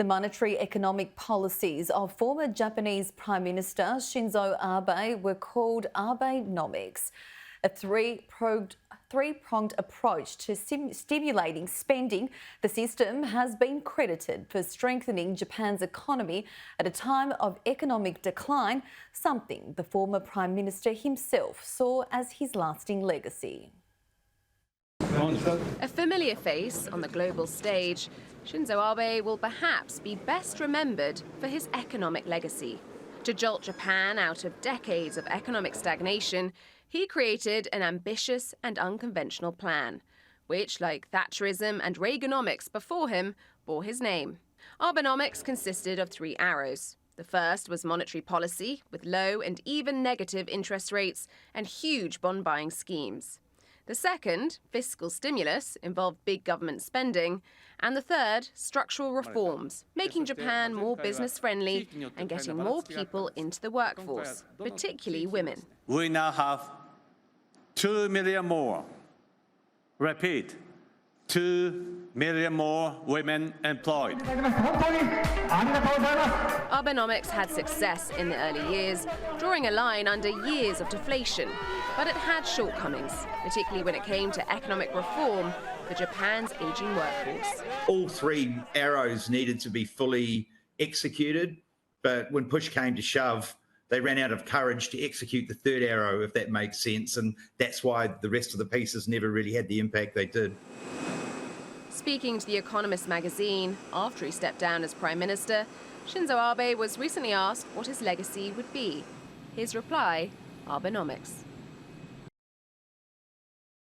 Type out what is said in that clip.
The monetary economic policies of former Japanese Prime Minister Shinzo Abe were called Abenomics, a three-pronged approach to stimulating spending. The system has been credited for strengthening Japan's economy at a time of economic decline, something the former Prime Minister himself saw as his lasting legacy. A familiar face on the global stage, Shinzo Abe will perhaps be best remembered for his economic legacy. To jolt Japan out of decades of economic stagnation, he created an ambitious and unconventional plan, which, like Thatcherism and Reaganomics before him, bore his name. Abenomics consisted of 3 arrows. The first was monetary policy, with low and even negative interest rates and huge bond-buying schemes. The second, fiscal stimulus, involved big government spending. And the third, structural reforms, making Japan more business-friendly and getting more people into the workforce, particularly women. We now have 2 million more. Repeat, 2 million more women employed. Abenomics had success in the early years, drawing a line under years of deflation, but it had shortcomings, particularly when it came to economic reform for Japan's aging workforce. All 3 arrows needed to be fully executed, but when push came to shove, they ran out of courage to execute the 3rd arrow, if that makes sense, and that's why the rest of the pieces never really had the impact they did. Speaking to The Economist magazine after he stepped down as Prime Minister, Shinzo Abe was recently asked what his legacy would be. His reply, Abenomics.